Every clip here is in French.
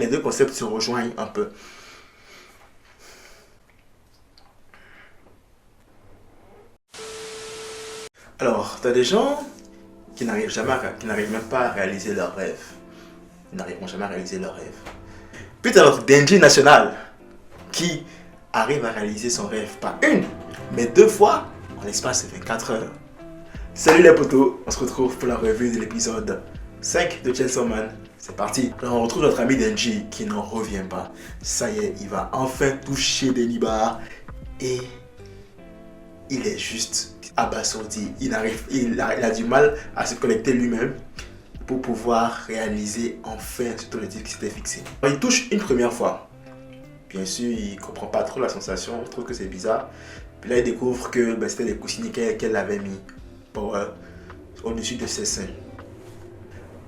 Les deux concepts se rejoignent un peu. Alors, tu as des gens qui qui n'arrivent même pas à réaliser leurs rêves. Ils n'arriveront jamais à réaliser leurs rêves. Puis tu as notre Denji national qui arrive à réaliser son rêve, pas une, mais deux fois en l'espace de 24 heures. Salut les potos, on se retrouve pour la revue de l'épisode 5 de Chainsaw Man. C'est parti. Alors on retrouve notre ami Denji qui n'en revient pas. Ça y est, il va enfin toucher Deniba et il est juste abasourdi. Il a du mal à se connecter lui-même pour pouvoir réaliser enfin ce objectif qui s'était fixé. Alors, il touche une première fois. Bien sûr, il ne comprend pas trop la sensation, il trouve que c'est bizarre. Puis là, il découvre que c'était les coussinets qu'elle avait mis au-dessus de ses seins.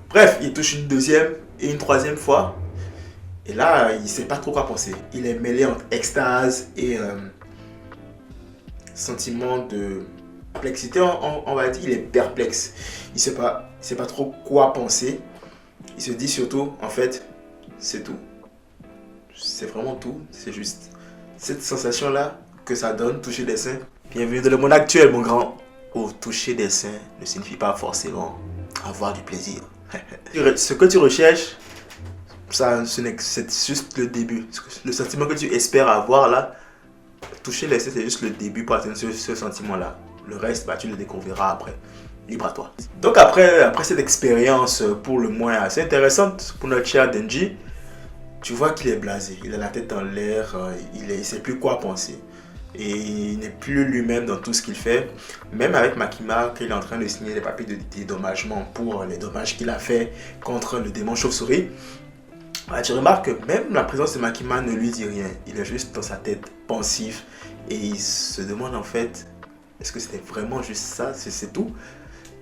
Bref, il touche une deuxième et une troisième fois. Et là, il ne sait pas trop quoi penser. Il est mêlé entre extase et sentiment de perplexité, on va dire. Il est perplexe. Il ne sait pas trop quoi penser. Il se dit surtout, en fait, c'est tout. C'est vraiment tout. C'est juste cette sensation-là que ça donne, toucher des seins. Bienvenue dans le monde actuel, mon grand, où toucher des seins ne signifie pas forcément avoir du plaisir. Ce que tu recherches, c'est juste le début. Le sentiment que tu espères avoir là, toucher les seins, c'est juste le début pour atteindre ce sentiment-là. Le reste, tu le découvriras après. Libre à toi. Donc après cette expérience pour le moins assez intéressante pour notre cher Denji, tu vois qu'il est blasé. Il a la tête en l'air, il ne sait plus quoi penser. Et il n'est plus lui-même dans tout ce qu'il fait. Même avec Makima, qu'il est en train de signer les papiers de dédommagement pour les dommages qu'il a fait contre le démon chauve-souris. Tu remarques que même la présence de Makima ne lui dit rien. Il est juste dans sa tête pensif. Et il se demande en fait, est-ce que c'était vraiment juste ça, c'est tout?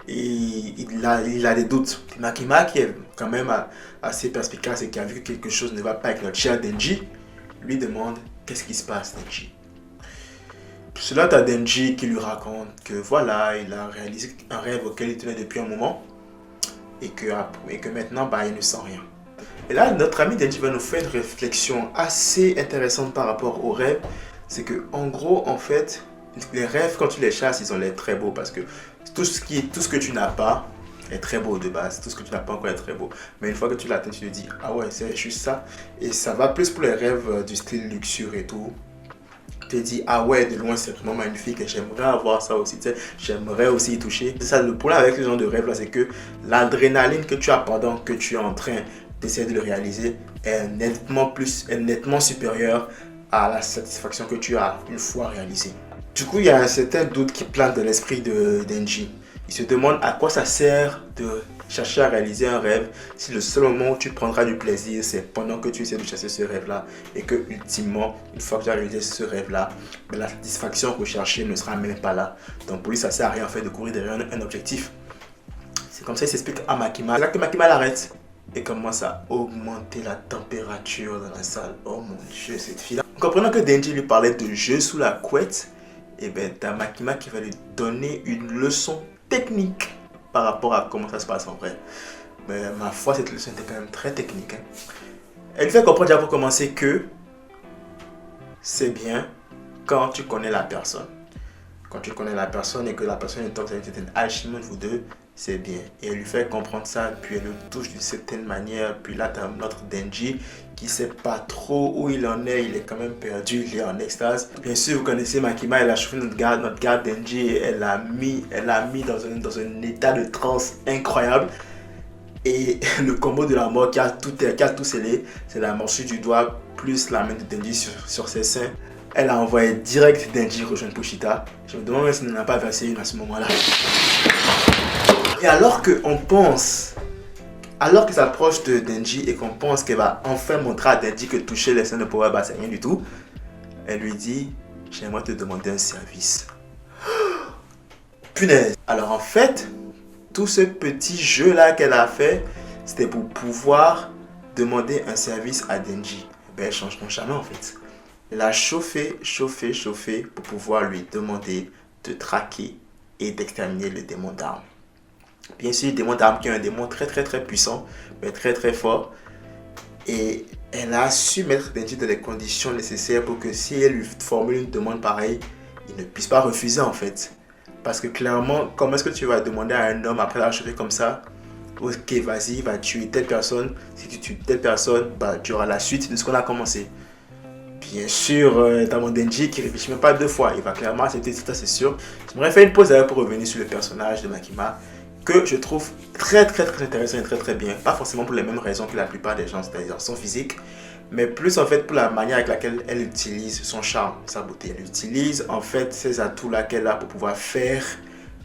Et il a des doutes. Makima, qui est quand même assez perspicace et qui a vu que quelque chose ne va pas avec notre cher Denji, lui demande, qu'est-ce qui se passe, Denji? Cela, tu as Denji qui lui raconte que voilà, il a réalisé un rêve auquel il tenait depuis un moment et que maintenant, il ne sent rien. Et là, notre ami Denji va nous faire une réflexion assez intéressante par rapport aux rêves. C'est que, en gros, en fait, les rêves, quand tu les chasses, ils ont l'air très beaux parce que tout ce que tu n'as pas est très beau de base. Tout ce que tu n'as pas encore est très beau. Mais une fois que tu l'atteins, tu te dis, ah ouais, c'est juste ça. Et ça va plus pour les rêves du style luxure et tout. Tu te dis, ah ouais, de loin, c'est vraiment magnifique et j'aimerais avoir ça aussi. Tu sais, j'aimerais aussi y toucher. C'est ça, le problème avec ce genre de rêve là, c'est que l'adrénaline que tu as pendant que tu es en train d'essayer de le réaliser est nettement supérieure à la satisfaction que tu as une fois réalisé. Du coup, il y a un certain doute qui plane dans l'esprit de Denji. Il se demande à quoi ça sert de chercher à réaliser un rêve si le seul moment où tu prendras du plaisir, c'est pendant que tu essaies de chasser ce rêve-là et que, ultimement, une fois que tu as réalisé ce rêve-là, la satisfaction recherchée ne sera même pas là. Donc, pour lui, ça ne sert à rien en fait de courir derrière un objectif. C'est comme ça qu'il s'explique à Makima. C'est là que Makima l'arrête et commence à augmenter la température dans la salle. Oh mon Dieu, cette fille-là. En comprenant que Denji lui parlait de jeu sous la couette, et bien t'as Makima qui va lui donner une leçon technique par rapport à comment ça se passe en vrai. Mais ma foi, cette leçon était quand même très technique. Elle lui fait comprendre déjà pour commencer que c'est bien quand tu connais la personne. Quand tu connais la personne et que la personne est dans une certaine alchimie de vous deux, c'est bien. Et elle lui fait comprendre ça, puis elle le touche d'une certaine manière. Puis là, tu as notre Denji qui ne sait pas trop où il en est. Il est quand même perdu, il est en extase. Bien sûr, vous connaissez Makima, elle a chauffé notre garde Denji et elle l'a mis dans un état de transe incroyable. Et le combo de la mort qui a tout scellé, c'est la morsure du doigt plus la main de Denji sur ses seins. Elle a envoyé direct Denji rejoindre Pochita. Je me demande même s'il n'en a pas versé une à ce moment-là. Et alors que s'approche de Denji et qu'on pense qu'elle va enfin montrer à Denji que toucher les seins de Power c'est rien du tout, elle lui dit, j'aimerais te demander un service. Punaise. Alors en fait, tout ce petit jeu là qu'elle a fait, c'était pour pouvoir demander un service à Denji. Ben, elle change jamais en fait. Elle a chauffé pour pouvoir lui demander de traquer et d'exterminer le démon d'armes. Bien sûr, le démon d'armes qui est un démon très puissant, mais très fort. Et elle a su mettre Denji dans les conditions nécessaires pour que si elle lui formule une demande pareille, il ne puisse pas refuser en fait. Parce que clairement, comment est-ce que tu vas demander à un homme après l'avoir chauffé comme ça, ok, vas-y, va tuer telle personne, si tu tues telle personne, bah, tu auras la suite de ce qu'on a commencé. Bien sûr, t'as mon Denji qui réfléchit même pas deux fois, il va clairement accepter ça, c'est sûr. J'aimerais faire une pause d'ailleurs pour revenir sur le personnage de Makima, que je trouve très intéressant et très bien. Pas forcément pour les mêmes raisons que la plupart des gens, c'est-à-dire son physique, mais plus en fait pour la manière avec laquelle elle utilise son charme, sa beauté. Elle utilise en fait ces atouts-là qu'elle a pour pouvoir faire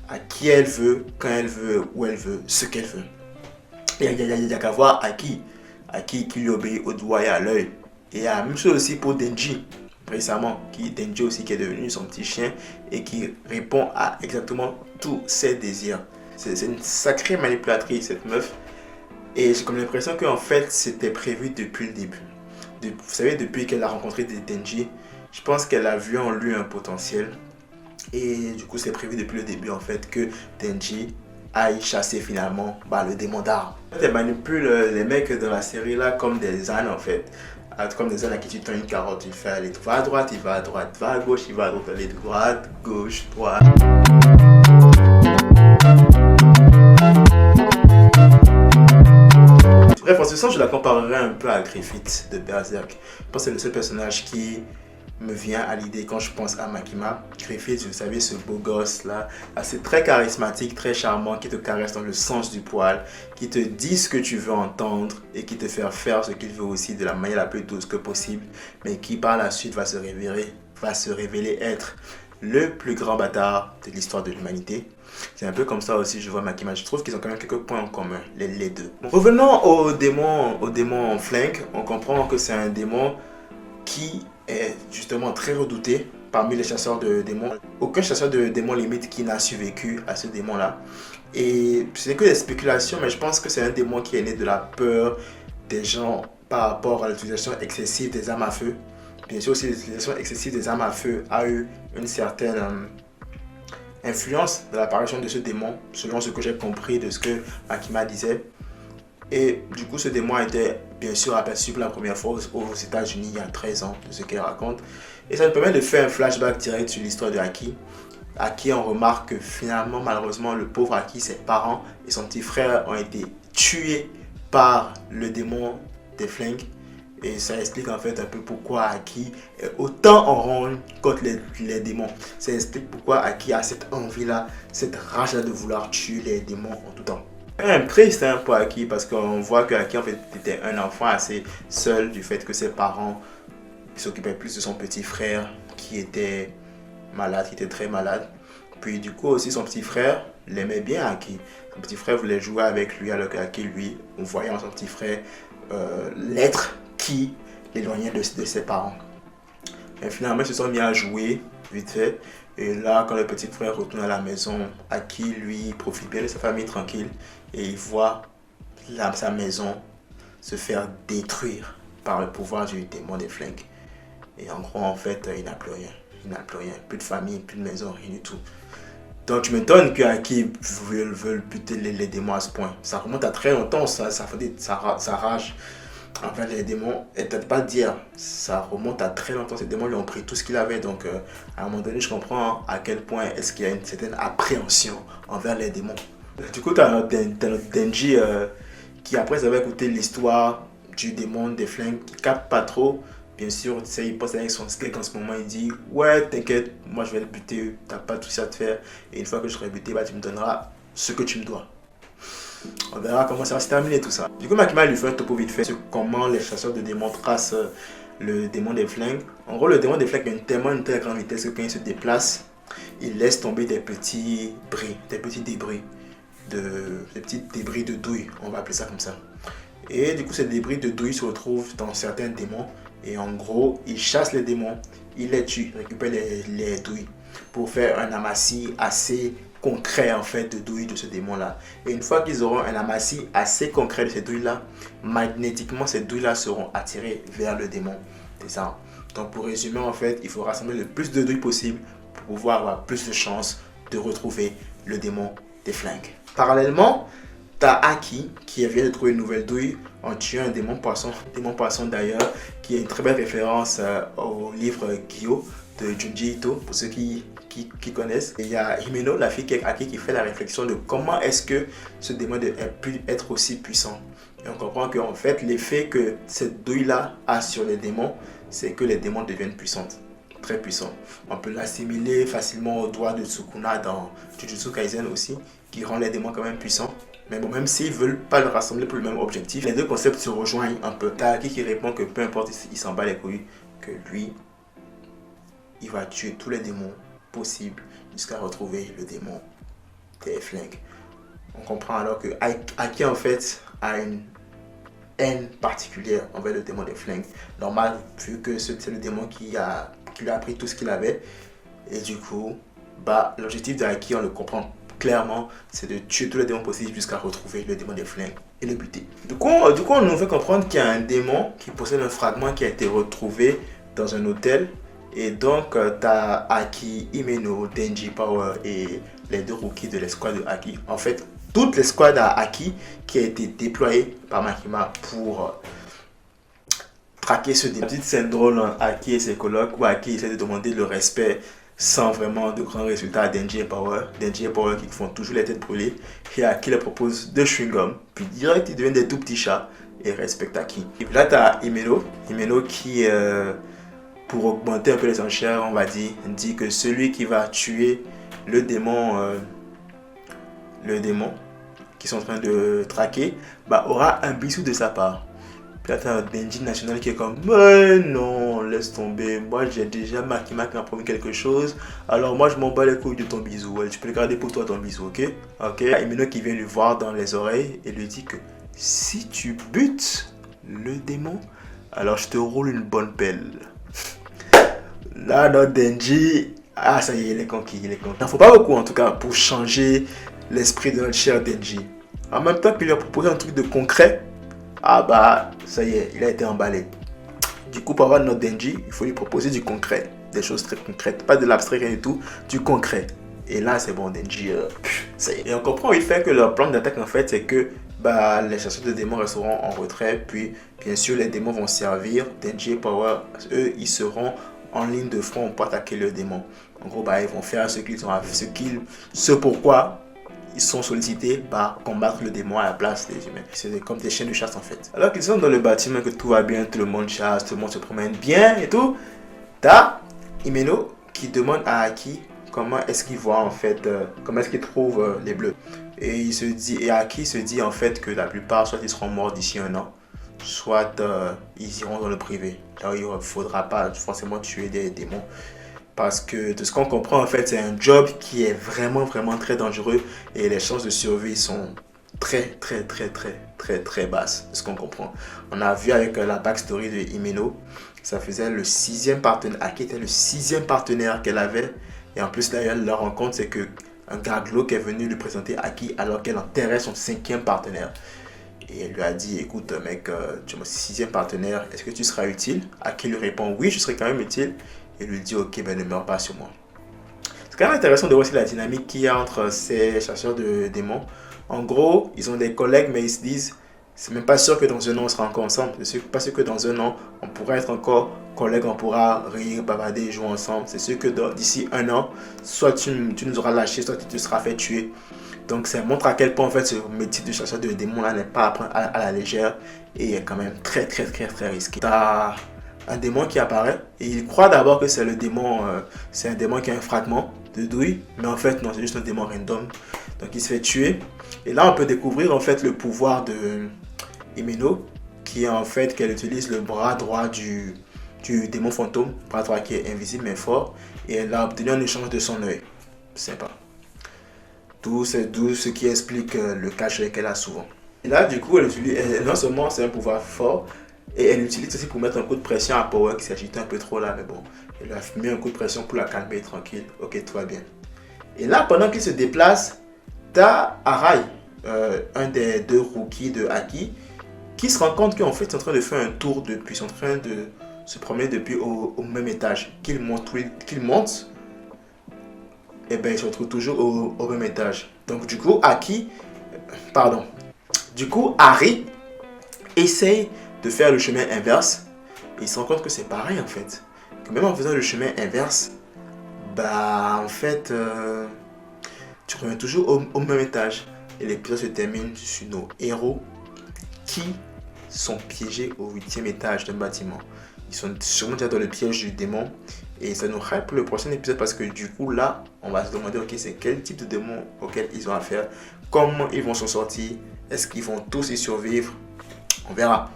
à qui elle veut, quand elle veut, où elle veut, ce qu'elle veut. Il n'y a qu'à voir à qui lui obéit au doigt et à l'œil. Et la même chose aussi pour Denji, récemment, Denji aussi qui est devenu son petit chien et qui répond à exactement tous ses désirs. C'est une sacrée manipulatrice cette meuf. Et j'ai comme l'impression qu'en fait c'était prévu depuis le début. Vous savez, depuis qu'elle a rencontré Denji, je pense qu'elle a vu en lui un potentiel. Et du coup c'est prévu depuis le début en fait que Denji aille chasser finalement le démon d'arbre. Elle manipule les mecs dans la série là comme des ânes en fait. Comme des ânes à qui tu tends une carotte, il fait aller, va à droite, il va à droite, va à gauche, il va à droite, aller droite, gauche, droite. Bref, en ce sens, je la comparerais un peu à Griffith de Berserk. Je pense que c'est le seul personnage qui me vient à l'idée quand je pense à Makima. Griffith, vous savez, ce beau gosse là, assez très charismatique, très charmant, qui te caresse dans le sens du poil, qui te dit ce que tu veux entendre et qui te fait faire ce qu'il veut aussi de la manière la plus douce que possible, mais qui par la suite va se révéler être le plus grand bâtard de l'histoire de l'humanité. C'est un peu comme ça aussi je vois Makima. Je trouve qu'ils ont quand même quelques points en commun, les deux. Bon, revenons au démon Flingue. On comprend que c'est un démon qui est justement très redouté parmi les chasseurs de démons. Aucun chasseur de démons limite qui n'a survécu à ce démon-là. Et ce n'est que des spéculations, mais je pense que c'est un démon qui est né de la peur des gens par rapport à l'utilisation excessive des armes à feu. Bien sûr aussi l'utilisation excessive des armes à feu a eu une certaine influence de l'apparition de ce démon, selon ce que j'ai compris de ce que Makima disait. Et du coup, ce démon a été bien sûr aperçu pour la première fois aux États-Unis il y a 13 ans, de ce qu'elle raconte. Et ça nous permet de faire un flashback direct sur l'histoire de Aki. Aki, on remarque que finalement, malheureusement, le pauvre Aki, ses parents et son petit frère ont été tués par le démon des Flingues. Et ça explique en fait un peu pourquoi Aki est autant en ronde contre les démons. Ça explique pourquoi Aki a cette envie-là, cette rage-là de vouloir tuer les démons en tout temps. Même triste pour Aki parce qu'on voit que Aki en fait était un enfant assez seul du fait que ses parents s'occupaient plus de son petit frère qui était malade, qui était très malade. Puis du coup aussi son petit frère l'aimait bien Aki. Son petit frère voulait jouer avec lui alors qu'Aki lui, voyant son petit frère l'être qui l'éloignait de ses parents. Et finalement ils se sont mis à jouer vite fait. Et là, quand le petit frère retourne à la maison, Aki lui profite bien de sa famille tranquille et il voit sa maison se faire détruire par le pouvoir du démon des Flingues. Et en gros, en fait, il n'a plus rien. Il n'a plus rien. Plus de famille, plus de maison, rien du tout. Donc, tu m'étonnes que Aki veulent buter les démons à ce point. Ça remonte à très longtemps, ça rage envers les démons, et peut-être pas dire, ça remonte à très longtemps, ces démons lui ont pris tout ce qu'il avait, donc à un moment donné je comprends à quel point est-ce qu'il y a une certaine appréhension envers les démons. Du coup tu as notre Denji qui après avoir écouté l'histoire du démon des Flingues, qui capte pas trop, bien sûr il passe avec son steak en ce moment, il dit ouais t'inquiète, moi je vais le buter, t'as pas tout ça à te faire, et une fois que je serai buté, tu me donneras ce que tu me dois. On verra comment ça va se terminer tout ça. Du coup, Makima lui fait un topo vite fait sur comment les chasseurs de démons tracent le démon des Flingues. En gros, le démon des Flingues a une très grande vitesse que quand il se déplace, il laisse tomber des petits débris de douille, on va appeler ça comme ça. Et du coup, ces débris de douille se retrouvent dans certains démons. Et en gros, il chasse les démons, il les tue, récupère les douilles pour faire un amassis assez concret en fait de douilles de ce démon là. Et une fois qu'ils auront un amassis assez concret de ces douilles là, magnétiquement ces douilles là seront attirées vers le démon. C'est ça. Donc pour résumer en fait, il faut rassembler le plus de douilles possible pour pouvoir avoir plus de chances de retrouver le démon des Flingues. Parallèlement, T'as Aki qui vient de trouver une nouvelle douille en tuant un démon poisson d'ailleurs, qui est une très belle référence au livre Gyo de Junji Ito, pour ceux qui connaissent. Et il y a Himeno, la fille qui est Aki, qui fait la réflexion de comment est-ce que ce démon a pu être aussi puissant. Et on comprend qu'en fait, l'effet que cette douille-là a sur les démons, c'est que les démons deviennent puissantes. Très puissants. On peut l'assimiler facilement au doigt de Sukuna dans Jujutsu Kaisen aussi, qui rend les démons quand même puissants. Mais bon, même s'ils ne veulent pas le rassembler pour le même objectif, les deux concepts se rejoignent un peu. T'as Aki qui répond que peu importe, il s'en bat les couilles, que lui, il va tuer tous les démons possibles jusqu'à retrouver le démon des flingues. On comprend alors que Aki en fait a une haine particulière envers le démon des flingues. Normal, vu que c'est le démon qui lui a appris tout ce qu'il avait. Et du coup, l'objectif d'Aki, on le comprend clairement, c'est de tuer tous les démons possibles jusqu'à retrouver le démon des flingues et le buter. Du coup, on nous fait comprendre qu'il y a un démon qui possède un fragment qui a été retrouvé dans un hôtel. Et donc, tu as Aki, Himeno, Denji Power et les deux rookies de l'escouade de Aki. En fait, toute l'escouade à Aki qui a été déployée par Makima pour traquer ce démon. La petite scène drôle entre Aki et ses colocs où Aki essaie de demander le respect sans vraiment de grands résultats à Denji et Power. Denji et Power qui font toujours les têtes brûlées. Et Aki leur propose de chewing-gum. Puis direct, ils deviennent des tout petits chats et respectent Aki. Et puis là, tu as Himeno qui, pour augmenter un peu les enchères, on va dire, dit que celui qui va tuer le démon qu'ils sont en train de traquer, aura un bisou de sa part. Puis là, t'as un Denji national qui est comme mais non, laisse tomber. Moi, j'ai déjà Makima qui m'a promis quelque chose. Alors, moi, je m'en bats les couilles de ton bisou. Ouais, tu peux le garder pour toi, ton bisou, ok? Ok. Himeno qui vient lui voir dans les oreilles et lui dit que si tu butes le démon, alors je te roule une bonne pelle. Là, notre Denji, ça y est, il est conquis, il n'en faut pas beaucoup en tout cas pour changer l'esprit de notre cher Denji. En même temps qu'il lui a proposé un truc de concret, ça y est, il a été emballé. Du coup, pour avoir notre Denji, il faut lui proposer du concret, des choses très concrètes, pas de l'abstrait, rien du tout, du concret. Et là, c'est bon, Denji, ça y est. Et on comprend vite fait que leur plan d'attaque, en fait, c'est que les chasseurs de démons resteront en retrait, puis bien sûr, les démons vont servir. Denji et Power, eux, ils seront en ligne de front pour attaquer le démon. En gros, ils vont faire ce pourquoi ils sont sollicités par combattre le démon à la place des humains. C'est comme des chiens de chasse en fait. Alors qu'ils sont dans le bâtiment, que tout va bien, tout le monde chasse, tout le monde se promène bien et tout, t'as Himeno qui demande à Aki comment est-ce qu'il voit en fait, comment est-ce qu'il trouve les bleus. Et Aki se dit en fait que la plupart, soit ils seront morts d'ici 1 an, soit ils iront dans le privé. Là, il ne faudra pas forcément tuer des démons. Parce que de ce qu'on comprend, en fait, c'est un job qui est vraiment très dangereux. Et les chances de survie sont très basses, de ce qu'on comprend. On a vu avec la backstory de Himeno, ça faisait le 6e partenaire. Aki était le 6e partenaire qu'elle avait. Et en plus, d'ailleurs, leur rencontre, c'est qu'un gars glauque est venu lui présenter Aki alors qu'elle enterrait son 5e partenaire. Et elle lui a dit, écoute mec, tu es mon 6e partenaire, est-ce que tu seras utile? Aki lui répond, oui, je serai quand même utile. Et lui dit, ok, ne meurs pas sur moi. C'est quand même intéressant de voir aussi la dynamique qu'il y a entre ces chasseurs de démons. En gros, ils ont des collègues, mais ils se disent, c'est même pas sûr que dans 1 an on sera encore ensemble. C'est pas sûr que dans 1 an on pourra être encore collègues, on pourra rire, bavarder, jouer ensemble. C'est sûr que d'ici 1 an, soit tu nous auras lâché, soit tu te seras fait tuer. Donc ça montre à quel point en fait ce métier de chasseur de démons là n'est pas à prendre à la légère et est quand même très risqué. T'as un démon qui apparaît et il croit d'abord que c'est le démon, c'est un démon qui a un fragment de douille, mais en fait non, c'est juste un démon random. Donc il se fait tuer et là on peut découvrir en fait le pouvoir de Himeno qui est en fait qu'elle utilise le bras droit du démon fantôme, bras droit qui est invisible mais fort, et elle l'a obtenu en échange de son œil. Sympa. D'où ce qui explique le cachet qu'elle a souvent. Et là du coup non seulement c'est un pouvoir fort, et elle l'utilise aussi pour mettre un coup de pression à Power qui s'agite un peu trop là, mais bon, elle a mis un coup de pression pour la calmer tranquille. Ok, tout va bien. Et là, pendant qu'il se déplace, t'as Arai, un des 2 rookies de Aki, qui se rend compte qu'en fait, ils sont en train de faire un tour depuis, ils sont en train de se promener depuis au même étage. Qu'il monte, et ben ils se retrouvent toujours au même étage. Donc du coup, Du coup, Harry essaye de faire le chemin inverse et il se rend compte que c'est pareil en fait. Que même en faisant le chemin inverse, bah en fait, tu reviens toujours au même étage. Et l'épisode se termine sur nos héros qui sont piégés au 8e étage d'un bâtiment. Ils sont sûrement déjà dans le piège du démon. Et ça nous hype pour le prochain épisode parce que du coup là, on va se demander ok, c'est quel type de démon auquel ils ont affaire, comment ils vont s'en sortir, est-ce qu'ils vont tous y survivre, on verra.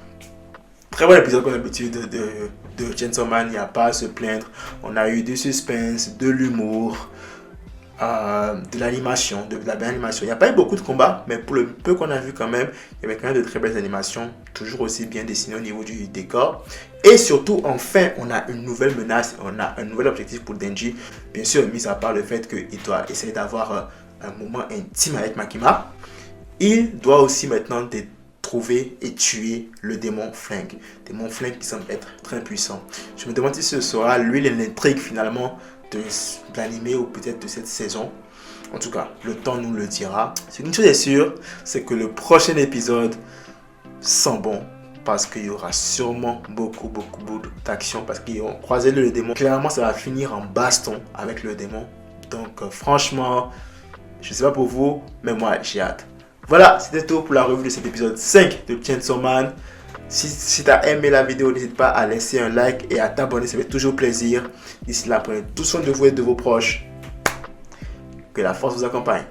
Très bon épisode comme d'habitude de Chainsaw Man, il n'y a pas à se plaindre. On a eu du suspense, de l'humour, de l'animation, de la belle animation. Il n'y a pas eu beaucoup de combats, mais pour le peu qu'on a vu quand même, il y avait quand même de très belles animations, toujours aussi bien dessinées au niveau du décor. Et surtout, enfin, on a une nouvelle menace, on a un nouvel objectif pour Denji. Bien sûr, mis à part le fait qu'il doit essayer d'avoir un moment intime avec Makima, il doit aussi maintenant trouver et tuer le démon flingue. Démon flingue qui semble être très puissant. Je me demande si ce sera lui l'intrigue finalement de l'anime ou peut-être de cette saison. En tout cas, le temps nous le dira. Une chose est sûre, c'est que le prochain épisode sent bon parce qu'il y aura sûrement beaucoup d'action parce qu'ils vont croiser le démon. Clairement, ça va finir en baston avec le démon. Donc franchement, je ne sais pas pour vous, mais moi j'ai hâte. Voilà, c'était tout pour la revue de cet épisode 5 de Chainsaw Man. Si tu as aimé la vidéo, n'hésite pas à laisser un like et à t'abonner, ça fait toujours plaisir. D'ici là, prenez tout soin de vous et de vos proches. Que la force vous accompagne.